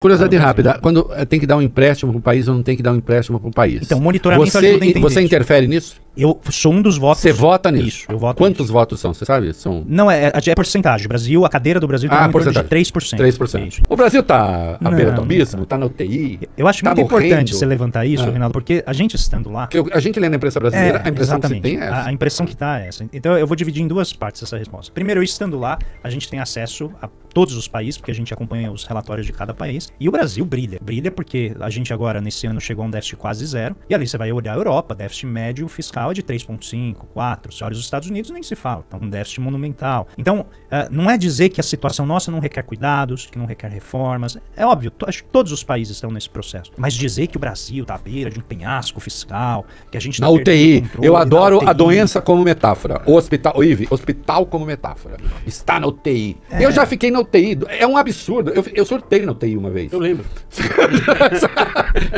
Curiosidade rápida, quando tem que dar um empréstimo para um país ou não tem que dar um empréstimo para um país? Então, monitoramento ajuda a entender Você isso. interfere nisso? Eu sou um dos votos. Você vota nisso? Isso, eu voto Quantos nisso. votos são? Você sabe? São... Não, é porcentagem. O Brasil, a cadeira do Brasil está em torno de 3%. 3%. Isso. O Brasil está à beira do Não, abismo, está na UTI. Eu acho tá muito importante morrendo. você levantar isso, Reinaldo, porque a gente estando lá... Porque a gente lê na imprensa brasileira, a impressão exatamente. que se tem é essa. A impressão que está é essa. Então eu vou dividir em duas partes essa resposta. Primeiro, eu estando lá, a gente tem acesso a todos os países, porque a gente acompanha os relatórios de cada país. E o Brasil brilha. Brilha porque a gente agora, nesse ano, chegou a um déficit quase zero. E ali você vai olhar a Europa, déficit médio fiscal é de 3,5, 4. Se olha os Estados Unidos, nem se fala. Então, um déficit monumental. Então, não é dizer que a situação nossa não requer cuidados, que não requer reformas. É óbvio, acho que todos os países estão nesse processo. Mas dizer que o Brasil está à beira de um penhasco fiscal, que a gente... Na UTI, eu adoro a doença como metáfora. O hospital, hospital como metáfora. Está na UTI. Eu já fiquei na UTI. É um absurdo. Eu surtei na UTI uma vez. Eu lembro.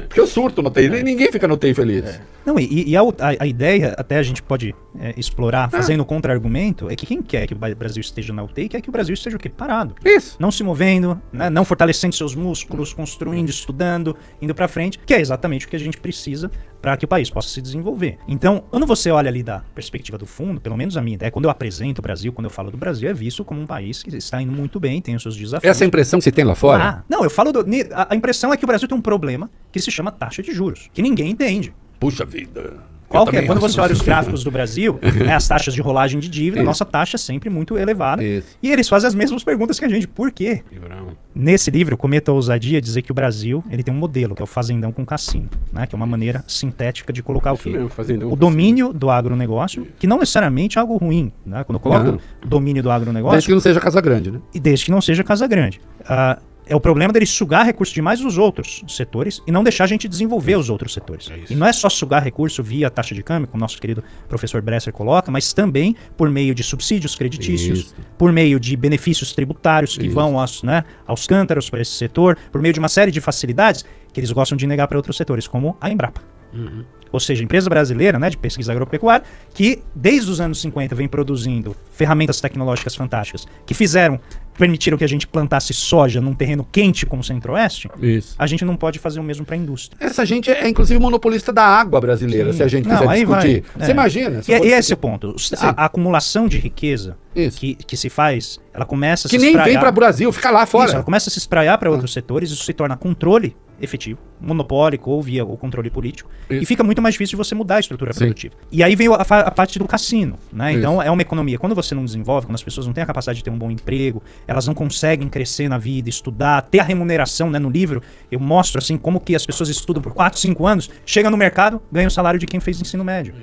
Porque eu surto na UTI. Ninguém fica na UTI feliz. Não, e a ideia, até a gente pode explorar, fazendo contra-argumento, é que quem quer que o Brasil esteja na UTI quer que o Brasil esteja o quê? Parado. Isso. Não se movendo, né? Não fortalecendo seus músculos, construindo, estudando, indo pra frente, que é exatamente o que a gente precisa para que o país possa se desenvolver. Então, quando você olha ali da perspectiva do fundo, pelo menos a minha ideia, quando eu apresento o Brasil, quando eu falo do Brasil, é visto como um país que está indo muito bem, tem os seus desafios. Essa impressão que você tem lá fora? Não, eu falo a impressão é que o Brasil tem um problema que se chama taxa de juros, que ninguém entende. Puxa vida. Qual que é? Quando você olha os gráficos do Brasil, as taxas de rolagem de dívida, nossa taxa é sempre muito elevada. E eles fazem as mesmas perguntas que a gente. Por quê? Nesse livro, Cometa a Ousadia dizer que o Brasil ele tem um modelo, que é o fazendão com cassino, né? Que é uma maneira sintética de colocar o quê? O domínio do agronegócio, que não necessariamente é algo ruim, né? Quando eu coloco o domínio do agronegócio... Desde que não seja Casa Grande, né? E desde que não seja Casa Grande. É o problema dele sugar recursos demais dos outros setores e não deixar a gente desenvolver os outros setores. E não é só sugar recurso via taxa de câmbio, como o nosso querido professor Bresser coloca, mas também por meio de subsídios creditícios, por meio de benefícios tributários que vão aos cântaros para esse setor, por meio de uma série de facilidades que eles gostam de negar para outros setores, como a Embrapa. Ou seja, empresa brasileira, né, de pesquisa agropecuária, que desde os anos 50 vem produzindo ferramentas tecnológicas fantásticas que permitiram que a gente plantasse soja num terreno quente como o Centro-Oeste. A gente não pode fazer o mesmo para a indústria. Essa gente é inclusive monopolista da água brasileira, se a gente quiser discutir. Você imagina? E esse é o ponto. A acumulação de riqueza que se faz, ela começa a se espraiar. Que nem vem para o Brasil, fica lá fora. Ela começa a se espraiar para outros setores, isso se torna controle efetivo, monopólico ou via o controle político, e fica muito mais difícil de você mudar a estrutura produtiva. E aí vem a parte do cassino, né? Então é uma economia. Quando você não desenvolve, quando as pessoas não têm a capacidade de ter um bom emprego, elas não conseguem crescer na vida, estudar, ter a remuneração, né? No livro eu mostro assim como que as pessoas estudam por 4, 5 anos, chega no mercado, ganha o salário de quem fez ensino médio.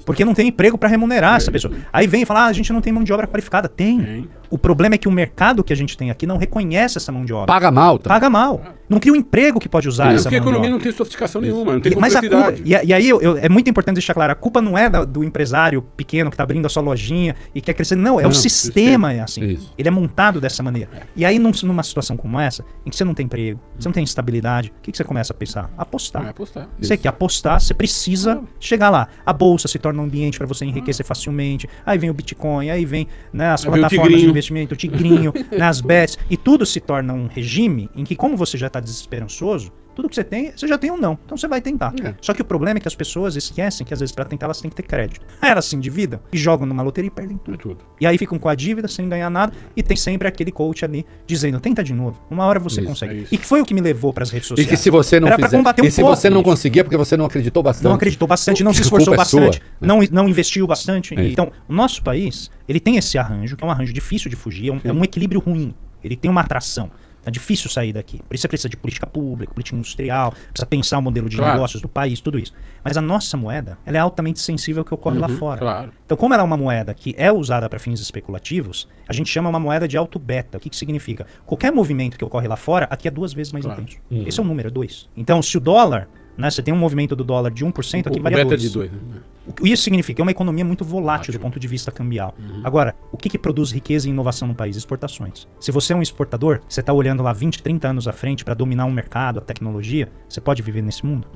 Porque não tem emprego para remunerar essa pessoa. Aí vem e fala, a gente não tem mão de obra qualificada. Tem. O problema é que o mercado que a gente tem aqui não reconhece essa mão de obra. Paga mal. Tá? Paga mal. Não cria um emprego que pode usar essa mão de obra. Porque a economia não tem sofisticação nenhuma, não tem mas complexidade. A culpa, e aí é muito importante deixar claro, a culpa não é do empresário pequeno que está abrindo a sua lojinha e quer crescer. Não, o sistema é assim. Ele é montado dessa maneira. E aí numa situação como essa, em que você não tem emprego, você não tem estabilidade, o que você começa a pensar? Apostar. Você quer apostar, você precisa chegar lá. A bolsa se torna um ambiente para você enriquecer facilmente. Aí vem o Bitcoin, aí vem as plataformas de investimento, o tigrinho, as bets, e tudo se torna um regime em que, como você já está desesperançoso, tudo que você já tem um não. Então você vai tentar. Só que o problema é que as pessoas esquecem que às vezes para tentar elas têm que ter crédito. Elas se endividam e jogam numa loteria e perdem tudo. E aí ficam com a dívida sem ganhar nada e tem sempre aquele coach ali dizendo, tenta de novo. Uma hora você consegue. E que foi o que me levou para as redes sociais. E que se você não fizer, se você não conseguir é porque você não acreditou bastante. Não acreditou bastante, não se esforçou bastante, não investiu bastante. Então, o nosso país, ele tem esse arranjo, que é um arranjo difícil de fugir, é um equilíbrio ruim. Ele tem uma atração. É difícil sair daqui. Por isso você precisa de política pública, política industrial, precisa pensar o modelo de negócios do país, tudo isso. Mas a nossa moeda, ela é altamente sensível ao que ocorre lá fora. Então, como ela é uma moeda que é usada para fins especulativos, a gente chama uma moeda de alto beta. O que significa? Qualquer movimento que ocorre lá fora, aqui é 2 vezes mais intenso. Esse é o número, 2. Então, se o dólar, né, você tem um movimento do dólar de 1%, aqui varia 2. De 2, né? Isso significa que é uma economia muito volátil do ponto de vista cambial. Agora, o que produz riqueza e inovação no país? Exportações. Se você é um exportador, você está olhando lá 20, 30 anos à frente para dominar um mercado, a tecnologia, você pode viver nesse mundo?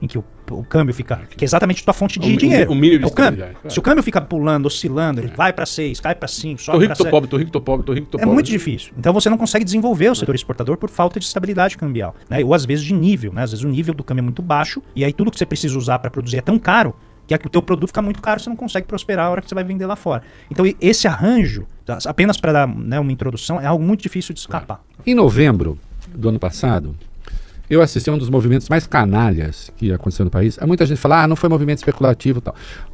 em que o câmbio fica... Que é exatamente a tua fonte de dinheiro. O mínimo de é o câmbio. claro. Se o câmbio fica pulando, oscilando, ele vai para 6, cai para 5, sobe para 7... Tô rico, tô pobre, tô rico, tô pobre, tô rico, tô É pobre. muito difícil. Então você não consegue desenvolver o setor exportador por falta de estabilidade cambial, né? Ou às vezes de nível, né? Às vezes o nível do câmbio é muito baixo e aí tudo que você precisa usar para produzir é tão caro que o teu produto fica muito caro, você não consegue prosperar a hora que você vai vender lá fora. Então esse arranjo, apenas para dar, né, uma introdução, é algo muito difícil de escapar. Em novembro do ano passado, eu assisti a um dos movimentos mais canalhas que aconteceu no país. Muita gente fala, não foi movimento especulativo e tal.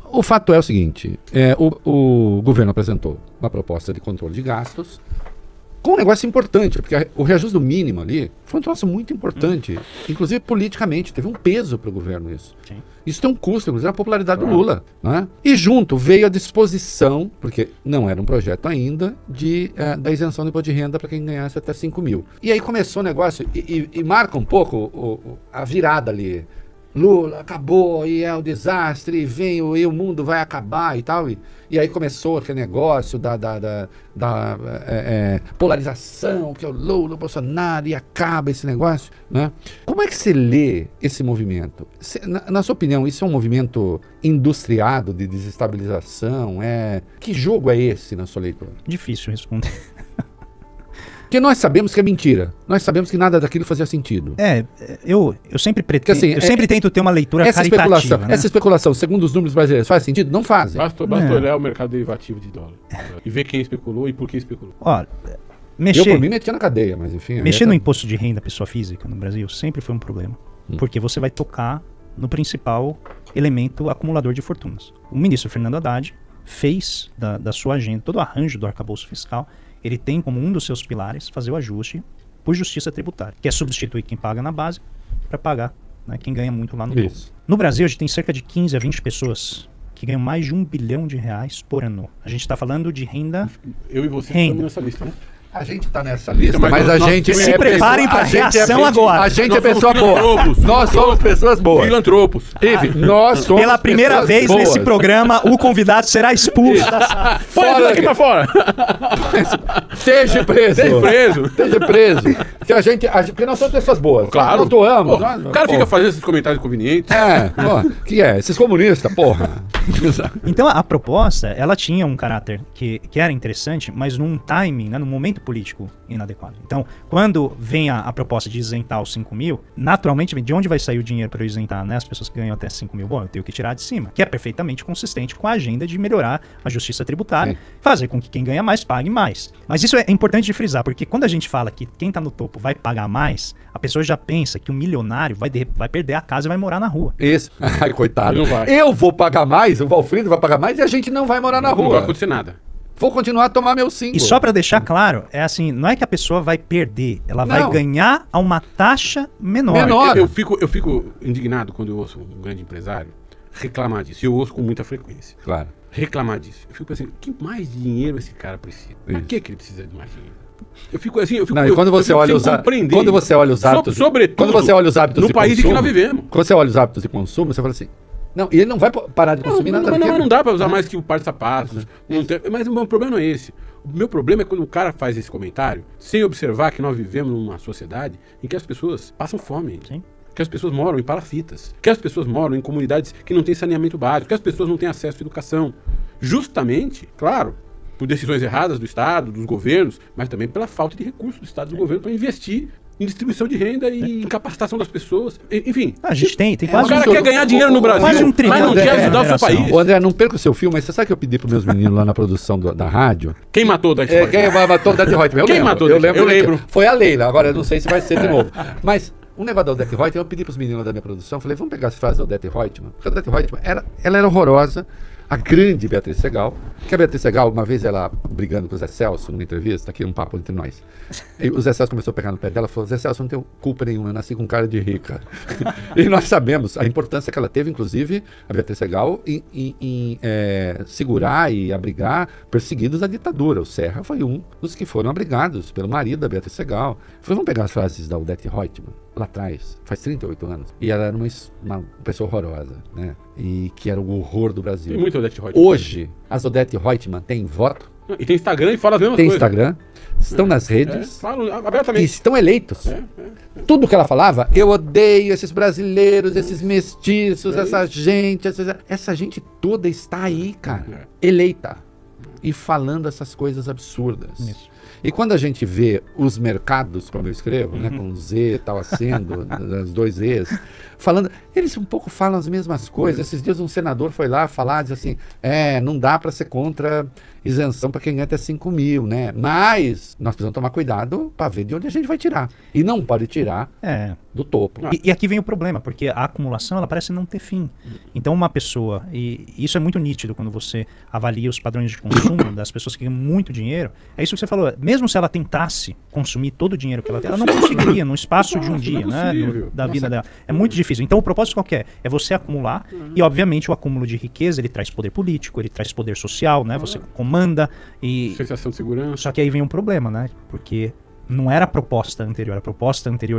O fato é o seguinte, o governo apresentou uma proposta de controle de gastos com um negócio importante, porque o reajuste do mínimo ali foi um troço muito importante, inclusive politicamente, teve um peso para o governo isso. Sim. Isso tem um custo, inclusive a popularidade do Lula. Né? E junto veio a disposição, porque não era um projeto ainda, da isenção do imposto de renda para quem ganhasse até 5 mil. E aí começou o negócio, e marca um pouco a virada ali. Lula acabou e é um desastre, e o mundo vai acabar e tal. E aí começou aquele negócio da polarização, que é o Lula, o Bolsonaro, e acaba esse negócio. Né? Como é que você lê esse movimento? Na sua opinião, isso é um movimento industriado de desestabilização? Que jogo é esse na sua leitura? Difícil responder. Porque nós sabemos que é mentira. Nós sabemos que nada daquilo fazia sentido. Eu sempre pretendo. Assim, eu sempre tento ter uma leitura caritativa. Né? Essa especulação, segundo os números brasileiros, faz sentido? Não fazem. Basta olhar o mercado derivativo de dólar. E ver quem especulou e por que especulou. Olha, eu, por mim, metia na cadeia, mas enfim. Mexer no imposto de renda pessoa física no Brasil sempre foi um problema. Porque você vai tocar no principal elemento acumulador de fortunas. O ministro Fernando Haddad fez da sua agenda, todo o arranjo do arcabouço fiscal. Ele tem como um dos seus pilares fazer o ajuste por justiça tributária, que é substituir quem paga na base para pagar, né, quem ganha muito lá no topo. No Brasil, a gente tem cerca de 15 a 20 pessoas que ganham mais de R$1 bilhão por ano. A gente está falando de renda. Eu e você estamos nessa lista, né? A gente está nessa lista, mas a gente... Se preparem para a reação agora. A gente é pessoa boa. Nós somos pessoas boas. Filantropos. Nós somos Pela primeira vez boas. nesse programa, o convidado será expulso da sala. Fora daqui pra fora. Esteja preso. Esteja preso. Porque nós somos pessoas boas. Claro. Nós atuamos. O cara fica fazendo esses comentários convenientes. Esses comunistas, porra. Então a proposta, ela tinha um caráter que era interessante, mas num timing, né, num momento político inadequado. Então, quando vem a proposta de isentar os 5 mil, naturalmente vem de onde vai sair o dinheiro para eu isentar, né, as pessoas que ganham até 5 mil? Bom, eu tenho que tirar de cima, que é perfeitamente consistente com a agenda de melhorar a justiça tributária, fazer com que quem ganha mais pague mais. Mas isso é importante de frisar, porque quando a gente fala que quem está no topo vai pagar mais, a pessoa já pensa que o milionário vai perder a casa e vai morar na rua. Isso. Ai, coitado. Eu vou pagar mais, o Valfrido vai pagar mais e a gente não vai morar na rua. Não vai acontecer nada. Vou continuar a tomar meu 5. E só para deixar claro, é assim, não é que a pessoa vai perder, ela vai ganhar a uma taxa menor. Eu fico indignado quando eu ouço um grande empresário reclamar disso. Eu ouço com muita frequência. Claro. Reclamar disso. Eu fico pensando, que mais dinheiro esse cara precisa? Pra que ele precisa de mais dinheiro? Eu fico assim, quando você olha os hábitos, sobretudo, quando você olha os hábitos no país em que nós vivemos. Quando você olha os hábitos de consumo, você fala assim, e ele não vai parar de consumir nada. Não dá para usar mais que o par de sapatos. Mas o meu problema não é esse. O meu problema é quando o cara faz esse comentário sem observar que nós vivemos numa sociedade em que as pessoas passam fome. Sim. Que as pessoas moram em palafitas. Que as pessoas moram em comunidades que não têm saneamento básico. Que as pessoas não têm acesso à educação. Justamente, claro, por decisões erradas do Estado, dos governos, mas também pela falta de recursos do Estado e do governo para investir em distribuição de renda e em capacitação das pessoas. Enfim. A gente tem quase o cara quer ganhar dinheiro no Brasil, quase mas não quer ajudar o seu país. Ô André, não perca o seu filme, mas você sabe que eu pedi para meus meninos lá na produção da rádio? Quem matou o Death Reutemann? Quem matou o Death Reutemann? Quem matou o Death Reutemann? Eu lembro. Foi a Leila, agora eu não sei se vai ser de novo. Mas um negócio do Death Reutemann, eu pedi para os meninos da minha produção, falei, vamos pegar as frases do Death Reutemann. Porque o Death Reutemann, ela era horrorosa. A grande Beatriz Segal, que a Beatriz Segal, uma vez ela brigando com o Zé Celso numa entrevista, aqui um papo entre nós, e o Zé Celso começou a pegar no pé dela e falou, Zé Celso, não tenho culpa nenhuma, eu nasci com cara de rica. E nós sabemos a importância que ela teve, inclusive, a Beatriz Segal, em segurar e abrigar perseguidos da ditadura. O Serra foi um dos que foram abrigados pelo marido da Beatriz Segal. Falei, vamos pegar as frases da Odete Reutemann, lá atrás, faz 38 anos, e ela era uma pessoa horrorosa, né? E que era o horror do Brasil. Tem muito Odete Reutemann. Hoje, as Odete Reutemann têm voto, E tem Instagram e fala as mesmas Tem coisas. Instagram, estão nas redes, Falam e abertamente. estão eleitos. Tudo que ela falava, eu odeio esses brasileiros, esses mestiços, essa gente, essa gente toda está aí, cara, eleita. E falando essas coisas absurdas. Isso. E quando a gente vê os mercados, como eu escrevo, né, com Z, tal, acendo, as 2 E's, falando, eles um pouco falam as mesmas coisas. Esses dias um senador foi lá falar, diz assim, não dá para ser contra isenção para quem ganha até 5 mil, né? Mas nós precisamos tomar cuidado para ver de onde a gente vai tirar. E não pode tirar do topo. E aqui vem o problema, porque a acumulação ela parece não ter fim. Então uma pessoa, e isso é muito nítido quando você avalia os padrões de consumo das pessoas que ganham muito dinheiro, é isso que você falou, mesmo se ela tentasse consumir todo o dinheiro que ela tem, ela não conseguiria no espaço de um dia, né, da vida dela. É muito difícil. Então o propósito qual que é? É você acumular, e obviamente o acúmulo de riqueza, ele traz poder político, ele traz poder social, né, você comanda e... Sensação de segurança. Só que aí vem um problema, né, porque... não era a proposta anterior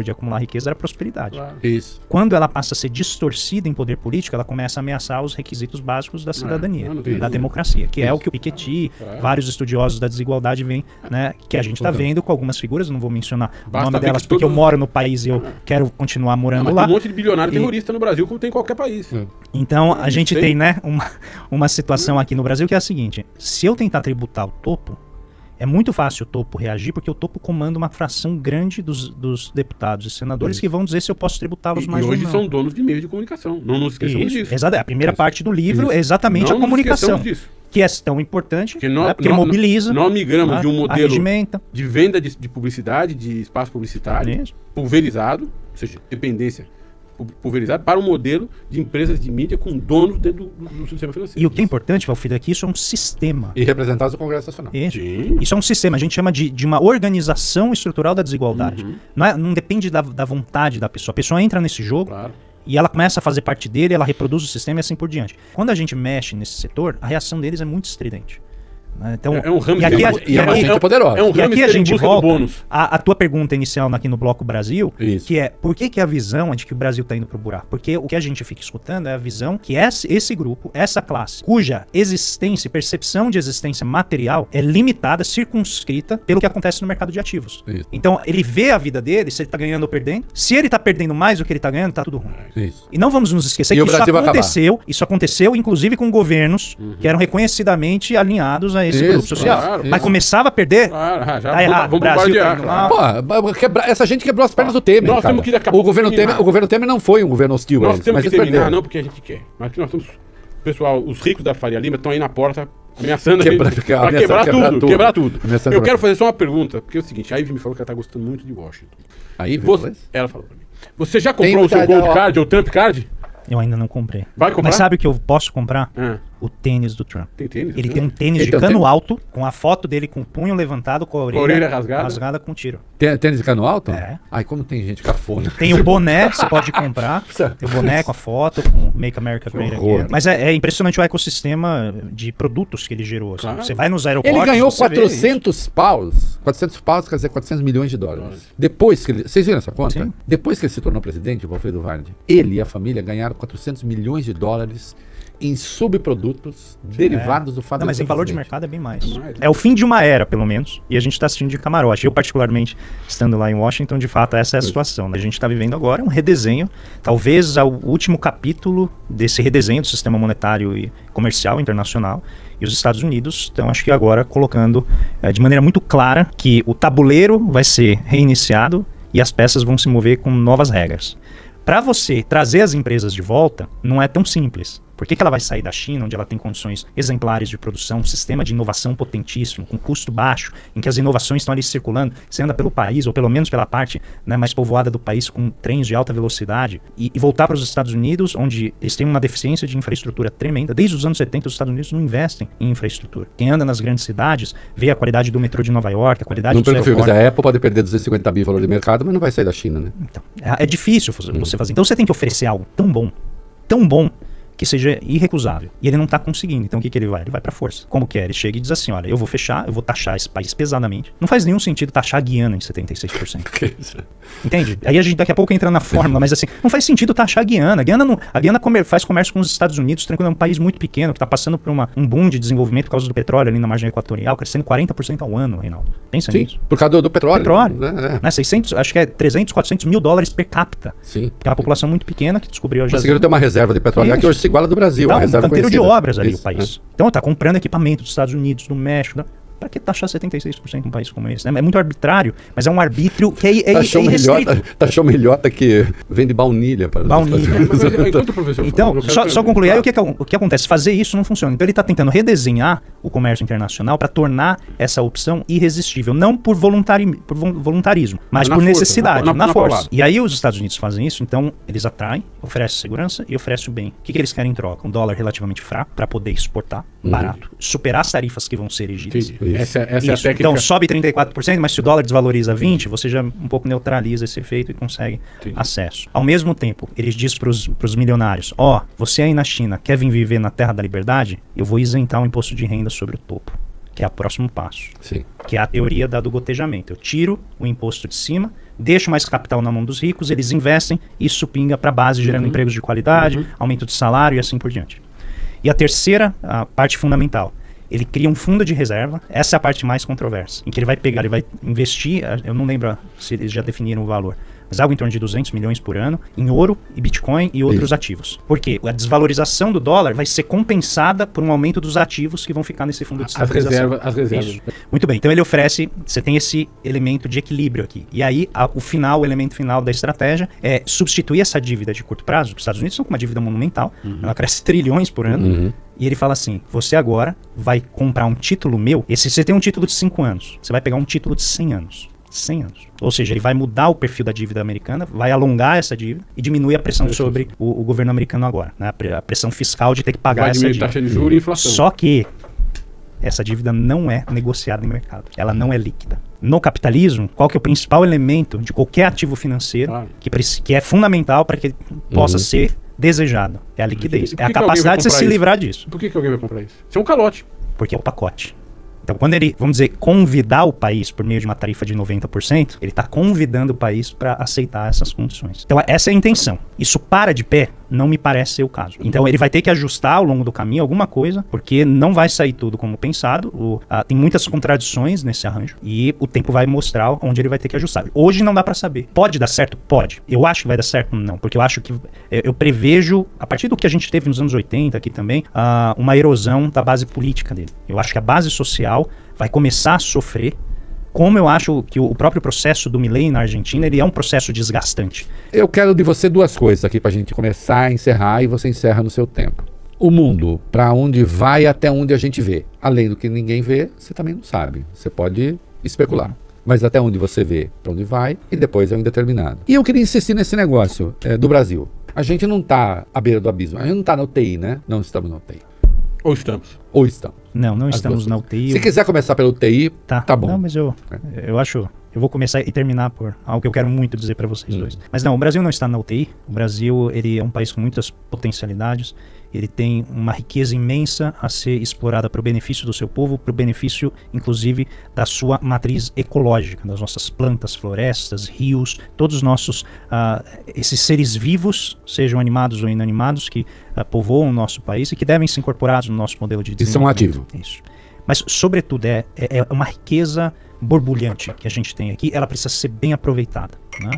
de acumular riqueza era a prosperidade. Claro. Isso. Quando ela passa a ser distorcida em poder político, ela começa a ameaçar os requisitos básicos da cidadania, da democracia, que é o que o Piketty, vários estudiosos da desigualdade veem, né, que a gente está vendo com algumas figuras, não vou mencionar o nome delas porque eu moro no país e eu quero continuar morando lá. Tem um monte de bilionário terrorista no Brasil, como tem em qualquer país. Então, a gente tem, né, uma situação aqui no Brasil que é a seguinte, se eu tentar tributar o topo, é muito fácil o topo reagir, porque o topo comanda uma fração grande dos deputados e senadores que vão dizer se eu posso tributá-los mais ou não. E hoje são donos de meios de comunicação. Não nos esqueçamos disso. Exato. A primeira parte do livro é exatamente a comunicação. Que é tão importante, porque mobiliza. Nós migramos de um modelo arregimenta. de venda de publicidade, de espaço publicitário, pulverizado, ou seja, dependência pulverizado, para um modelo de empresas de mídia com donos dentro do sistema financeiro. E o que é importante, Valfrido, é que isso é um sistema. E representados no Congresso Nacional. Isso é um sistema, a gente chama de uma organização estrutural da desigualdade. Não depende da vontade da pessoa. A pessoa entra nesse jogo e ela começa a fazer parte dele, ela reproduz o sistema e assim por diante. Quando a gente mexe nesse setor, a reação deles é muito estridente. Então, é um ramo e aqui poderosa. É um ramo e aqui a gente volta bônus. a tua pergunta inicial aqui no Bloco Brasil, Isso. que é por que a visão é de que o Brasil está indo pro buraco? Porque o que a gente fica escutando é a visão que esse grupo, essa classe, cuja existência e percepção de existência material é limitada, circunscrita pelo que acontece no mercado de ativos. Isso. Então, ele vê a vida dele, se ele tá ganhando ou perdendo. Se ele tá perdendo mais do que ele tá ganhando, tá tudo ruim. Isso. E não vamos nos esquecer que isso aconteceu inclusive com governos que eram reconhecidamente alinhados a esse grupo social. Mas começava a perder. Tá errado. Vamos bombardear. Essa gente quebrou as pernas do Temer. Nós temos que daqui a pouco o governo Temer não foi um governo hostil. Nós temos que terminar, não porque a gente quer. Mas que nós estamos. Pessoal, os ricos da Faria Lima estão aí na porta ameaçando quebrar tudo. Eu quero fazer só uma pergunta, porque é o seguinte, a Ivy me falou que ela está gostando muito de Washington. Ela falou pra mim. Você já comprou o seu Gold Card ou Trump Card? Eu ainda não comprei. Vai comprar? Mas sabe o que eu posso comprar? O tênis do Trump. Tem tênis? Ele tem um tênis de cano alto, com a foto dele com o punho levantado, com a orelha rasgada com tiro. Tênis de cano alto? É. Ai, como tem gente cafona. Tem o boné, você pode comprar. Tem o boné com a foto, com Make America Great Again. Mas é impressionante o ecossistema de produtos que ele gerou. Claro. Você vai nos aeroportos... Ele ganhou 400 paus. 400 paus quer dizer 400 milhões de dólares. Depois que ele... Vocês viram essa conta? Sim. Depois que ele se tornou presidente, o Valfrido Vardi, ele e a família ganharam 400 milhões de dólares em subprodutos derivados do fato mas em valor de mercado é bem mais. É o fim de uma era, pelo menos, e a gente está assistindo de camarote. Eu, particularmente, estando lá em Washington, de fato, essa é a situação. Né? A gente está vivendo agora um redesenho, talvez o último capítulo desse redesenho do sistema monetário e comercial internacional, e os Estados Unidos estão, acho que agora, colocando de maneira muito clara que o tabuleiro vai ser reiniciado e as peças vão se mover com novas regras. Para você trazer as empresas de volta, não é tão simples. Por que ela vai sair da China, onde ela tem condições exemplares de produção, um sistema de inovação potentíssimo, com custo baixo, em que as inovações estão ali circulando, você anda pelo país, ou pelo menos pela parte, né, mais povoada do país, com trens de alta velocidade, e voltar para os Estados Unidos, onde eles têm uma deficiência de infraestrutura tremenda. Desde os anos 70, os Estados Unidos não investem em infraestrutura. Quem anda nas grandes cidades, vê a qualidade do metrô de Nova York, a qualidade do aeroportos. A Apple pode perder 250 bi valor de mercado, mas não vai sair da China, né? Então, é difícil você fazer. Então você tem que oferecer algo tão bom, que seja irrecusável. E ele não está conseguindo. Então o que ele vai? Ele vai para força. Como que é? Ele chega e diz assim, olha, eu vou fechar, eu vou taxar esse país pesadamente. Não faz nenhum sentido taxar a Guiana em 76%. Entende? Aí a gente daqui a pouco entra na fórmula, mas assim, não faz sentido taxar a Guiana. A Guiana faz comércio com os Estados Unidos, tranquilo, é um país muito pequeno, que está passando por um boom de desenvolvimento por causa do petróleo ali na margem equatorial, crescendo 40% ao ano, Reinaldo. Pensa nisso. Por causa do petróleo. Né? 600, acho que é 300, 400 mil dólares per capita. Sim. Que é uma população muito pequena que descobriu a jazida. Conseguiram ter uma reserva de petróleo que hoje se iguala do Brasil. Então, um canteiro de obras ali, isso, o país. Então, está comprando equipamento dos Estados Unidos, do México. Para que taxar 76% um país como esse? Né? É muito arbitrário, mas é um arbítrio que é irrestrito. Taxou melhota que vende baunilha. Então, só concluir, aí o que acontece? Fazer isso não funciona. Então ele está tentando redesenhar o comércio internacional para tornar essa opção irresistível. Não por voluntarismo, mas por necessidade, na força. E aí os Estados Unidos fazem isso, então eles atraem, oferecem segurança e oferecem o bem. O que eles querem em troca? Um dólar relativamente fraco para poder exportar, barato, superar as tarifas que vão ser erigidas. Essa é a técnica. Então sobe 34%, mas se o dólar desvaloriza 20%, você já um pouco neutraliza esse efeito e consegue acesso. Ao mesmo tempo, eles dizem para os milionários, você aí na China quer vir viver na terra da liberdade? Eu vou isentar o imposto de renda sobre o topo, que é o próximo passo. Sim. Que é a teoria do gotejamento. Eu tiro o imposto de cima, deixo mais capital na mão dos ricos, eles investem, isso pinga para a base, gerando empregos de qualidade, aumento de salário e assim por diante. E a terceira, a parte fundamental, ele cria um fundo de reserva, essa é a parte mais controversa, em que ele vai pegar, ele vai investir, eu não lembro se eles já definiram o valor, mas algo em torno de 200 milhões por ano em ouro e Bitcoin e outros ativos. Por quê? A desvalorização do dólar vai ser compensada por um aumento dos ativos que vão ficar nesse fundo de estabilização. As reservas. Isso. Muito bem, então ele oferece, você tem esse elemento de equilíbrio aqui. E aí o elemento final da estratégia é substituir essa dívida de curto prazo, os Estados Unidos estão com uma dívida monumental, ela cresce trilhões por ano, e ele fala assim, você agora vai comprar um título meu, você tem um título de 5 anos, você vai pegar um título de 100 anos. 100 anos. Ou seja, ele vai mudar o perfil da dívida americana, vai alongar essa dívida e diminuir a pressão sobre o governo americano agora. Né? A pressão fiscal de ter que pagar essa dívida. Taxa de juros e inflação. Só que essa dívida não é negociada em mercado. Ela não é líquida. No capitalismo, qual que é o principal elemento de qualquer ativo financeiro que é fundamental para que ele possa ser desejado? É a liquidez. É a capacidade de você se livrar disso. Por que alguém vai comprar isso? Isso é um calote. Porque é o pacote. Então, quando ele, vamos dizer, convidar o país por meio de uma tarifa de 90%, ele está convidando o país para aceitar essas condições. Então, essa é a intenção. Isso para de pé? Não me parece ser o caso. Então, ele vai ter que ajustar ao longo do caminho alguma coisa, porque não vai sair tudo como pensado. Tem muitas contradições nesse arranjo e o tempo vai mostrar onde ele vai ter que ajustar. Hoje não dá para saber. Pode dar certo? Pode. Eu acho que vai dar certo? Não. Porque eu acho que eu prevejo, a partir do que a gente teve nos anos 80 aqui também, uma erosão da base política dele. Eu acho que a base social vai começar a sofrer, como eu acho que o próprio processo do Milei na Argentina, ele é um processo desgastante. Eu quero de você 2 coisas aqui pra gente começar a encerrar e você encerra no seu tempo. O mundo, para onde vai até onde a gente vê. Além do que ninguém vê, você também não sabe. Você pode especular. Mas até onde você vê, para onde vai, e depois é um indeterminado. E eu queria insistir nesse negócio do Brasil. A gente não está à beira do abismo. A gente não está na UTI, né? Não estamos na UTI. Ou estamos? Ou estamos. Não estamos na UTI. Se quiser começar pela UTI, tá bom. Não, mas eu acho... Eu vou começar e terminar por algo que eu quero muito dizer para vocês dois. Mas não, o Brasil não está na UTI. O Brasil, ele é um país com muitas potencialidades. Ele tem uma riqueza imensa a ser explorada para o benefício do seu povo, para o benefício, inclusive, da sua matriz ecológica, das nossas plantas, florestas, rios, todos os nossos, esses seres vivos, sejam animados ou inanimados, que povoam o nosso país e que devem ser incorporados no nosso modelo de desenvolvimento. Isso é um ativo. Isso. Mas, sobretudo, é uma riqueza borbulhante que a gente tem aqui, ela precisa ser bem aproveitada, né?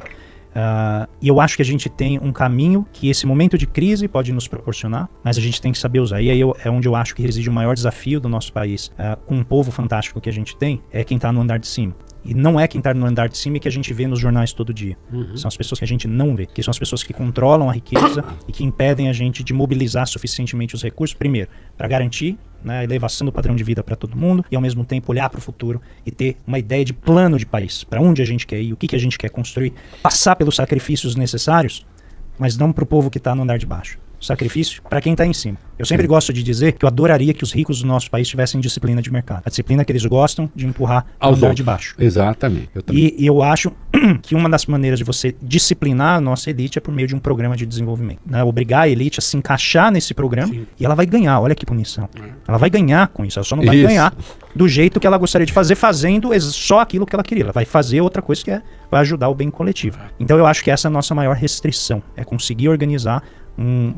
E eu acho que a gente tem um caminho que esse momento de crise pode nos proporcionar, mas a gente tem que saber usar. E aí é onde eu acho que reside o maior desafio do nosso país, com um povo fantástico que a gente tem, é quem está no andar de cima. E não é quem está no andar de cima que a gente vê nos jornais todo dia. São as pessoas que a gente não vê, que são as pessoas que controlam a riqueza e que impedem a gente de mobilizar suficientemente os recursos, primeiro, para garantir a elevação do padrão de vida para todo mundo e ao mesmo tempo olhar para o futuro e ter uma ideia de plano de país, para onde a gente quer ir, o que a gente quer construir, passar pelos sacrifícios necessários, mas não para o povo que está no andar de baixo. sacrifício para quem está em cima. Eu sempre gosto de dizer que eu adoraria que os ricos do nosso país tivessem disciplina de mercado. A disciplina que eles gostam de empurrar ao lugar de baixo. Exatamente. E eu acho que uma das maneiras de você disciplinar a nossa elite é por meio de um programa de desenvolvimento. Né? Obrigar a elite a se encaixar nesse programa. Sim. E ela vai ganhar. Olha que punição. Ela vai ganhar com isso. Ela só não vai ganhar do jeito que ela gostaria de fazer, fazendo só aquilo que ela queria. Ela vai fazer outra coisa que vai ajudar o bem coletivo. Então eu acho que essa é a nossa maior restrição. É conseguir organizar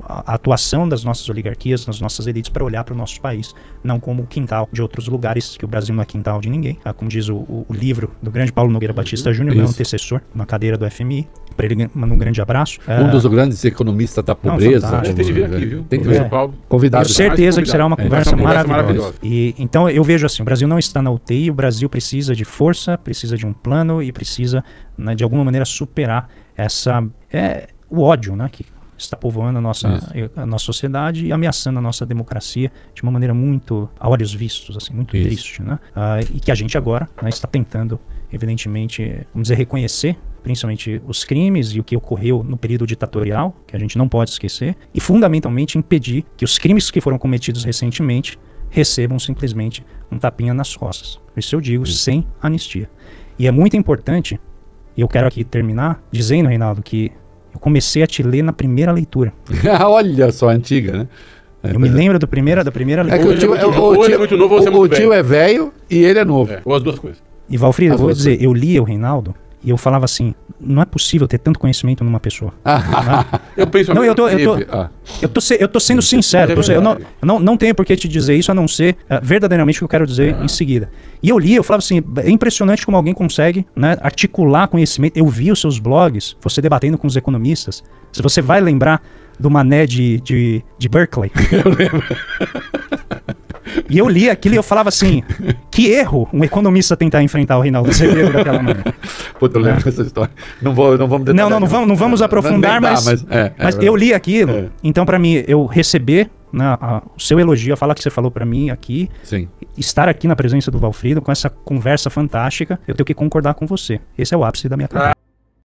a atuação das nossas oligarquias, das nossas elites, para olhar para o nosso país, não como quintal de outros lugares, que o Brasil não é quintal de ninguém. Como diz o livro do grande Paulo Nogueira Batista Júnior, meu antecessor, na cadeira do FMI. Para ele, mando um grande abraço. Um dos grandes economistas da pobreza. Tem que vir aqui, viu? Tem que vir, Paulo. Convidado. Tenho certeza que será uma conversa maravilhosa. E, então eu vejo assim, o Brasil não está na UTI, o Brasil precisa de força, precisa de um plano e precisa, né, de alguma maneira, superar o ódio, né, que está povoando a nossa sociedade e ameaçando a nossa democracia de uma maneira muito, a olhos vistos, assim, muito triste, né? E que a gente agora, né, está tentando, evidentemente, vamos dizer, reconhecer principalmente os crimes e o que ocorreu no período ditatorial, que a gente não pode esquecer, e fundamentalmente impedir que os crimes que foram cometidos recentemente recebam simplesmente um tapinha nas costas. Por isso eu digo, sem anistia. E é muito importante, e eu quero aqui terminar dizendo, Reinaldo, que eu comecei a te ler na primeira leitura. Olha só, antiga, né? Eu me lembro da primeira leitura. É que o tio é muito novo, você é muito velho. O tio é velho e ele é novo. Ou as duas coisas. E Valfrido, eu vou dizer, eu lia o Reinaldo e eu falava assim, não é possível ter tanto conhecimento numa pessoa. Eu penso... Não, eu tô sendo sincero. Eu não tenho por que te dizer isso, a não ser verdadeiramente o que eu quero dizer em seguida. E eu li, eu falava assim, é impressionante como alguém consegue, né, articular conhecimento. Eu vi os seus blogs, você debatendo com os economistas. Se você vai lembrar do Mané de Berkeley. Eu lembro. E eu li aquilo e eu falava assim, que erro um economista tentar enfrentar o Reinaldo Azevedo daquela maneira. Pô, eu lembro dessa história. Não vamos detalhar. Não vamos aprofundar, mas eu li aquilo. Então, para mim, eu receber, né, o seu elogio, a fala que você falou para mim aqui, estar aqui na presença do Valfrido, com essa conversa fantástica, eu tenho que concordar com você. Esse é o ápice da minha carreira.